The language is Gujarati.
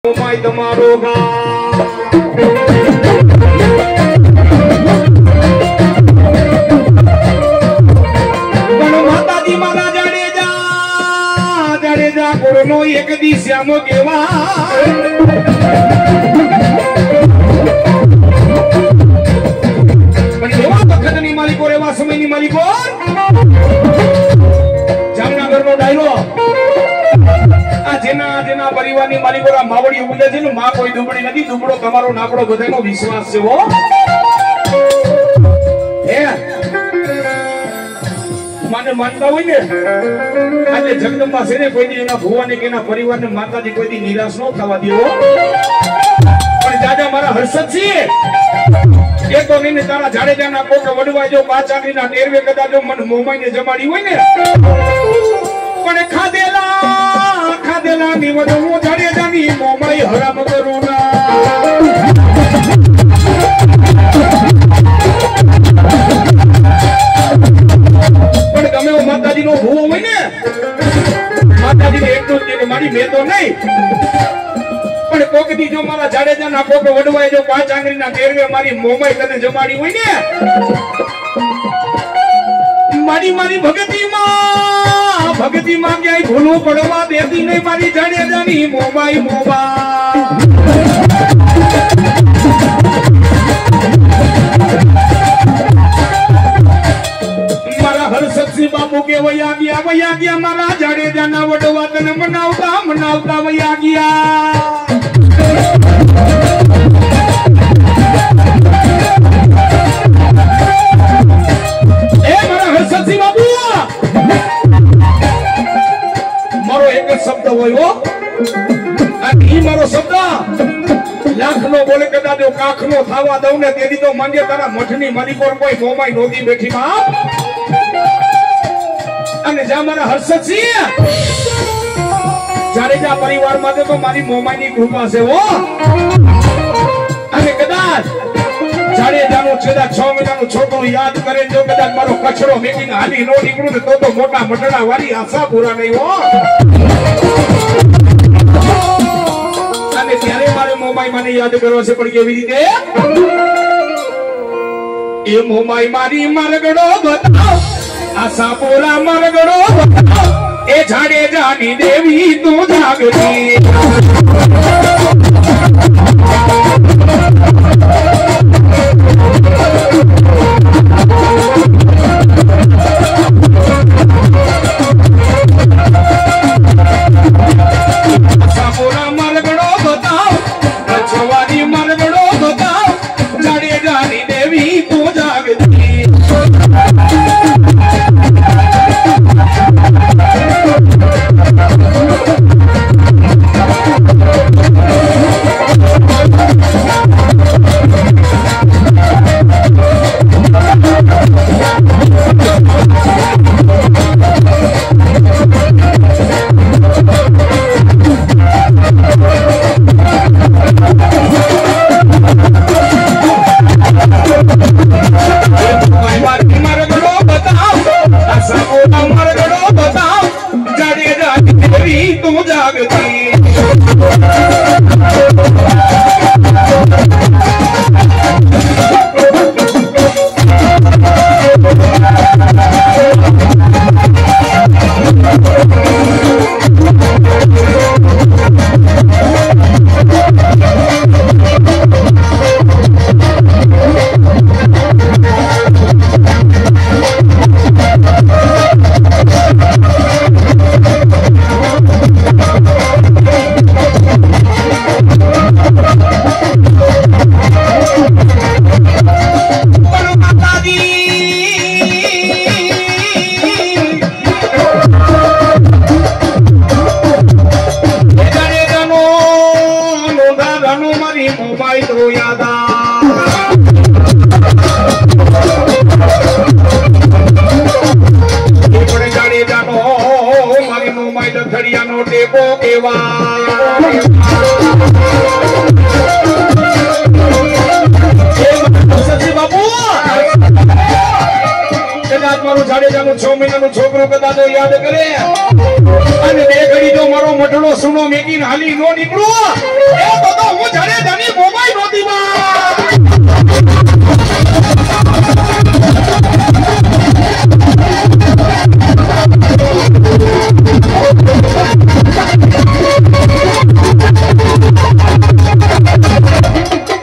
મોમાઈ તમારો માતાજી મારા જાડેજા કોરોનો એક દી શ્યામો કેવા પણ એવા વખતની માલિકો એવા સમયની માલિકો જામનગરનો ડાયરો જેના પરિવારની માલિકોના માવડી ઉડે છે ને માં કોઈ દુબળી નથી, દુબળો તમારો નાકડો બધાનો વિશ્વાસ છે હો. મને માનતા હોય ને આજે જગદંબા છે ને કોઈ દી એના ભુવાની કે એના પરિવારને માતાજી કોઈ દી નિરાશ ન થવા દેવો. પણ દાદા મારા હર્ષદ છે એ તો નહીં તારા જાડેજાના કોટ વડવા જો પાંચ આંગળીના ટેરવે કદાચ જો મન મોમાઈને જમાડી હોય ને પણ ખાધેલા ની વધુ હું જાડેજાની મોમાઈ હરામ કરું ના. પણ ગમે એવો માતાજી નો ભૂવો હોય ને માતાજીને એટલું જ કે મારી મેં તો નહીં પણ કોક દી જો મારા જાડેજાના કોક વડવાય જો પાંચ આંગળીના ટેરવે મારી મોમાઈ તને જમાડી હોય ને મારી ભગતી માં ક્યાંય ભૂલું પડવા દેતી નહીં મારી જાડેજાની મોમાઈ મારા હરસદસિંહ બાપુ કે વયા ગયા મારા જાડેજાના વડવા તને મનાવતા વયા ગયા. મારો એક જ શબ્દ હોય અને ઈ મારો શબ્દ લાખ નો બોલે કદાચ કાખ નો થવા દઉં ને તેથી તો મંજે તારા મઠની માલિકો કોઈ મોમાઈ નોતી બેઠી માં. અને જ્યાં મારા હર્ષદસિંહ જાડેજા પરિવાર માટે તો મારી મોમાઈની કૃપા છે હો. અને કદાચ જાડેજાનું છેલ્લા 6 મહિનાનું છોકરું યાદ કરે જો કદાચ મારો કચરો મેકીને હાલી નો નીકળું ને તો મોટા મટડા વાળી આશા પૂરા નહીં હો. અને ત્યારે મારે મોમાઈ મને યાદ કરવો છે પણ કેવી રીતે એ મોમાઈ મારી મારગડો બતાવ આશા પૂરા મારગડો બતાવ એ જાડેજાની દેવી તું જાગતી. જાડેજાનું 6 મહિનાનું છોકરું કદાચ યાદ કરે અને બે ઘડી જો મારો મઠડો સુનો મેકીને હાલી નો નીકળું એ તો હું જાડેજાની મોમાં